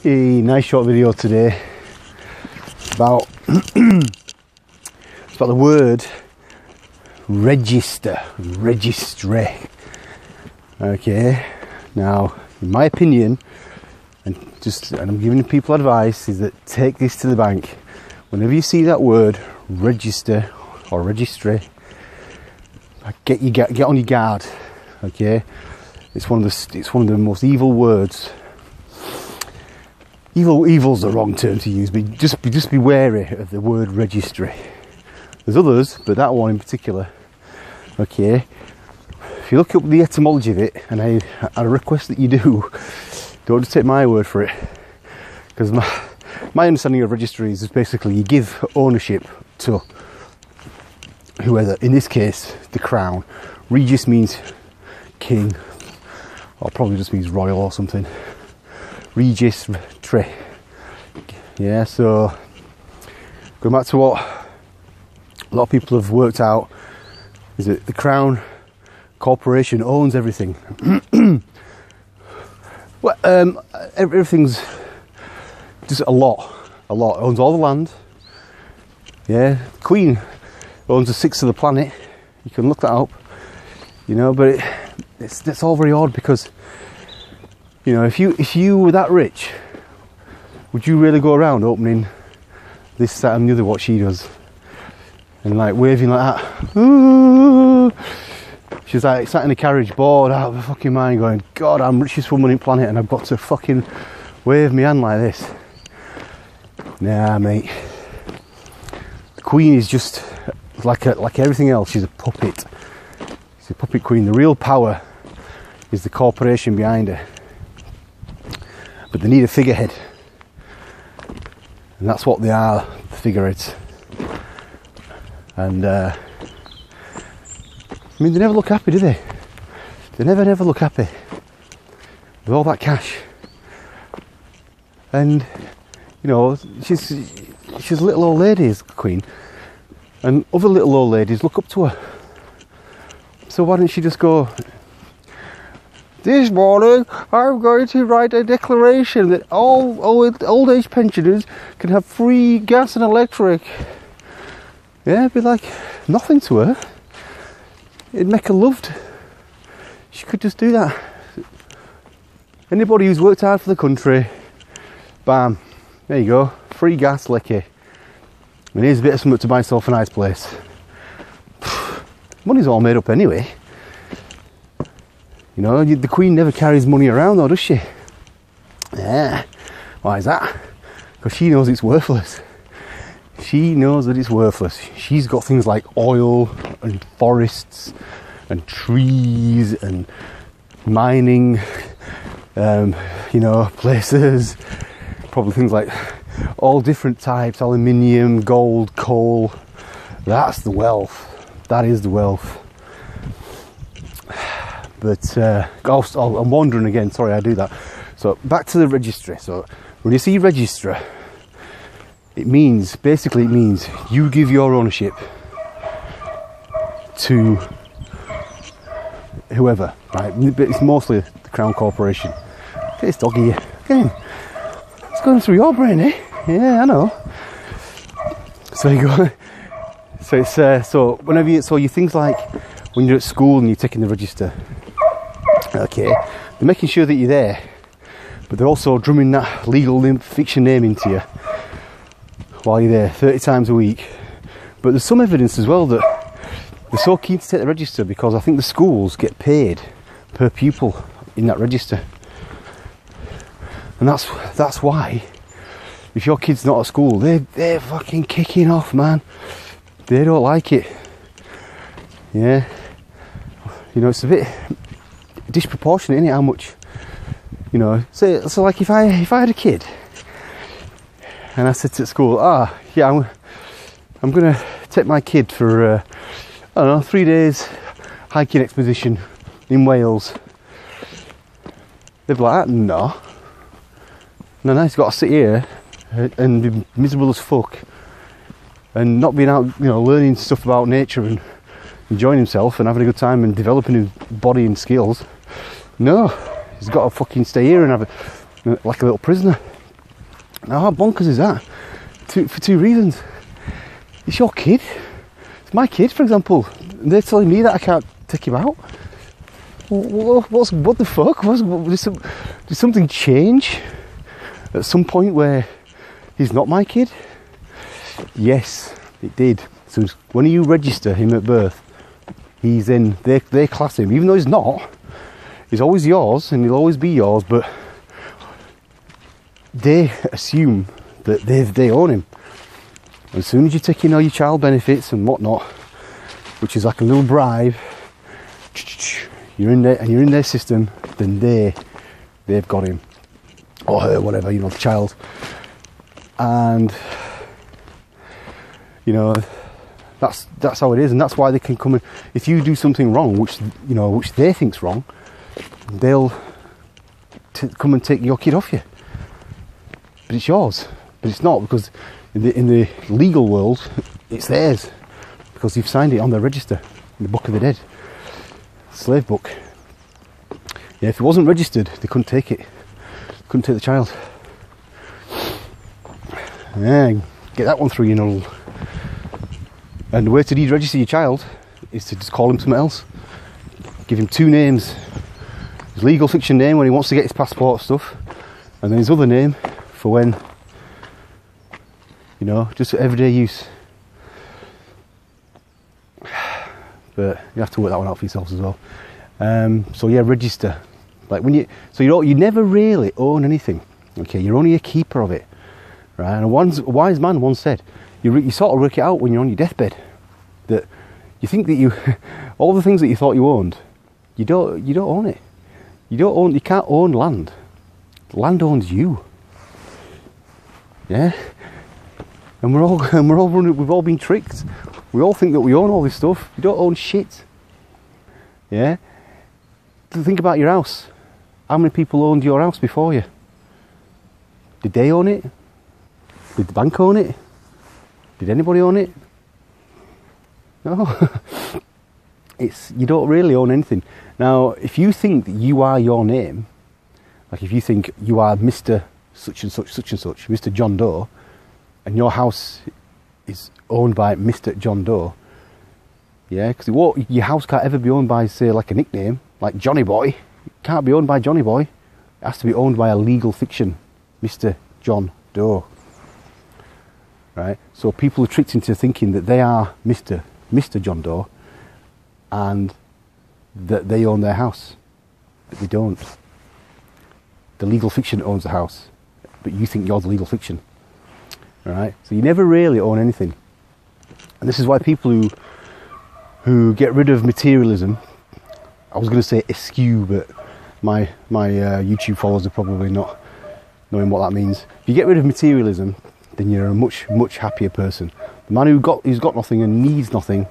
A nice short video today about it's about the word register, registry. Okay, now in my opinion, and I'm giving people advice, is that take this to the bank. Whenever you see that word register or registry, get on your guard. Okay, it's one of the most evil words. Evil's the wrong term to use, but just be wary of the word registry. There's others, but that one in particular. Okay, if you look up the etymology of it, and I request that you do, don't just take my word for it, because my understanding of registry is basically you give ownership to whoever. In this case, the crown. Regis means king, or probably just means royal or something. Regis tree. Yeah, so going back to what a lot of people have worked out is that the Crown Corporation owns everything. Well, everything's just a lot. It owns all the land. Yeah, Queen owns a sixth of the planet. You can look that up. You know, but it's all very odd because, you know, if you were that rich, would you really go around opening this, that and the other, what she does, and like waving like that? Ooh. She's like sat in a carriage, bored out of her fucking mind, going, God, I'm richest woman in the planet and I've got to fucking wave my hand like this. Nah, mate. The Queen is just like everything else. She's a puppet. She's a puppet queen. The real power is the corporation behind her. But they need a figurehead, and that's what they are, the figureheads. And I mean, they never look happy, do they? They never look happy with all that cash. And you know, she's a little old lady, is the Queen, and other little old ladies look up to her. So why don't she just go, this morning I'm going to write a declaration that all old age pensioners can have free gas and electric. Yeah, it'd be like nothing to her. It'd make her loved. She could just do that. Anybody who's worked hard for the country, bam, there you go, free gas, licky. And here's a bit of something to buy yourself a nice place. Money's all made up anyway. You know, the Queen never carries money around though, does she? Yeah. Why is that? Because she knows it's worthless. She knows that it's worthless. She's got things like oil and forests and trees and mining, you know, places. Probably things like all different types, aluminium, gold, coal. That's the wealth. That is the wealth. But I'm wandering again, sorry I do that. So back to the registry. So when you see register, it means you give your ownership to whoever, right? But it's mostly the Crown Corporation. Get this dog here. Get him. It's going through your brain, eh? Yeah, I know. So you go. So it's so whenever you things like when you're at school and you're taking the register. Okay, they're making sure that you're there, but they're also drumming that legal fiction name into you while you're there 30 times a week. But there's some evidence as well that they're so keen to take the register because I think the schools get paid per pupil in that register, and that's why if your kid's not at school, they're fucking kicking off, man. They don't like it. Yeah, you know, it's a bit disproportionate, isn't it? How much, you know? So like if I had a kid and I said to school, yeah, I'm gonna take my kid for I don't know, 3 days hiking expedition in Wales. They'd be like, no, he's got to sit here and be miserable as fuck and not being out, you know, learning stuff about nature and enjoying himself and having a good time and developing his body and skills. No, he's got to fucking stay here and have like a little prisoner. Now, how bonkers is that? For two reasons. It's your kid. It's my kid, for example. And they're telling me that I can't take him out. What the fuck? Did something change at some point where he's not my kid? Yes, it did. So when you register him at birth, he's in, they class him, even though he's not, he's always yours and he'll always be yours, but they assume that they own him. And as soon as you take in all your child benefits and whatnot, which is like a little bribe, you're in there and you're in their system, then they've got him. Or her, whatever, you know, the child. And you know, that's how it is, and that's why they can come in. If you do something wrong, which they think's wrong, they'll come and take your kid off you. But it's yours. But it's not, because in the legal world, it's theirs, because you've signed it on their register in the Book of the Dead, slave book. Yeah, if it wasn't registered, they couldn't take it. Couldn't take the child. Yeah, get that one through, you know. And the way to deregister your child is to just call him something else. Give him two names. His legal fiction name when he wants to get his passport stuff, and then his other name for when, you know, just for everyday use. But you have to work that one out for yourselves as well. So yeah, register. Like when you never really own anything. Okay, you're only a keeper of it, right? And a wise man once said, you sort of work it out when you're on your deathbed, that you think that all the things that you thought you owned, you don't own it. You can't own land. Land owns you. Yeah, and we've all been tricked. We all think that we own all this stuff. You don't own shit. Yeah. Think about your house. How many people owned your house before you? Did they own it? Did the bank own it? Did anybody own it? No. You don't really own anything. Now, if you think that you are your name, like if you think you are Mr. such and such, Mr. John Doe, and your house is owned by Mr. John Doe, yeah, because your house can't ever be owned by, say, like a nickname, like Johnny Boy. It can't be owned by Johnny Boy. It has to be owned by a legal fiction, Mr. John Doe. Right? So people are tricked into thinking that they are Mr. John Doe and that they own their house. But they don't. The legal fiction owns the house, but you think you're the legal fiction. Right? So you never really own anything. And this is why people who get rid of materialism, I was going to say eschew, but my YouTube followers are probably not knowing what that means. If you get rid of materialism, then you're a much, much happier person. The man who's got nothing and needs nothing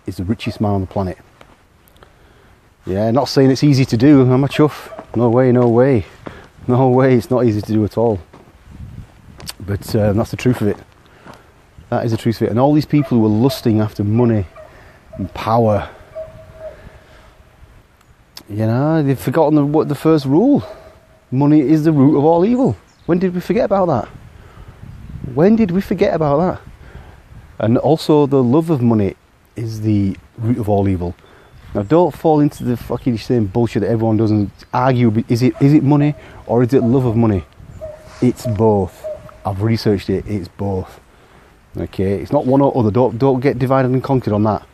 is the richest man on the planet. Yeah, not saying it's easy to do. I'm a chuff. No way. It's not easy to do at all. But that's the truth of it. That is the truth of it. And all these people who are lusting after money and power, you know, they've forgotten what the first rule. Money is the root of all evil. When did we forget about that? And also, the love of money is the root of all evil. Now, don't fall into the fucking same bullshit that everyone does and argue, is it money or is it love of money? It's both. I've researched it, it's both. Okay, it's not one or other. Don't get divided and conquered on that.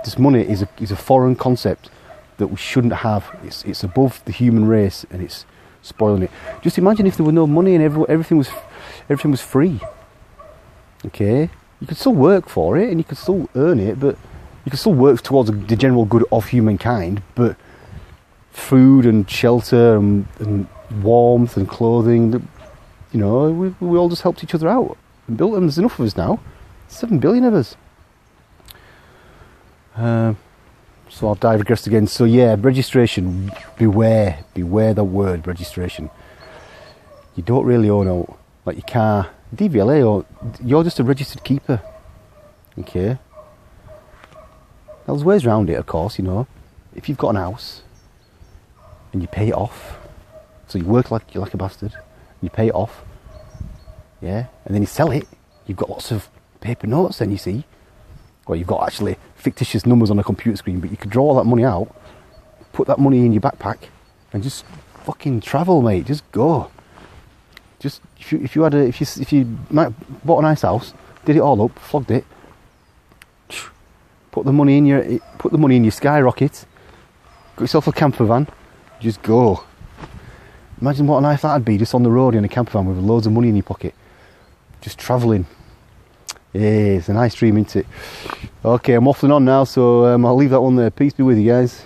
This money is a foreign concept that we shouldn't have. It's above the human race and it's spoiling it. Just imagine if there were no money and everything was free. Okay, you could still work for it and you could still earn it, but you could still work towards the general good of humankind. But food and shelter and warmth and clothing, you know, we all just helped each other out and built them. There's enough of us now. 7 billion of us. So I'll digress again. So yeah, registration. Beware the word registration. You don't really own out, like your car, DVLA, or you're just a registered keeper. Okay. Now there's ways around it, of course. You know, if you've got an house and you pay it off, so you work like a bastard, you pay it off, yeah, and then you sell it, you've got lots of paper notes then, you see. Well, you've got actually fictitious numbers on a computer screen, but you could draw all that money out, put that money in your backpack, and just fucking travel, mate. Just go. Just if you bought a nice house, did it all up, flogged it, put the money in your skyrocket, got yourself a camper van, just go. Imagine what a nice that'd be, just on the road in a camper van with loads of money in your pocket, just travelling. Yeah, it's a nice dream, isn't it? Okay, I'm waffling on now, so I'll leave that one there. Peace be with you guys.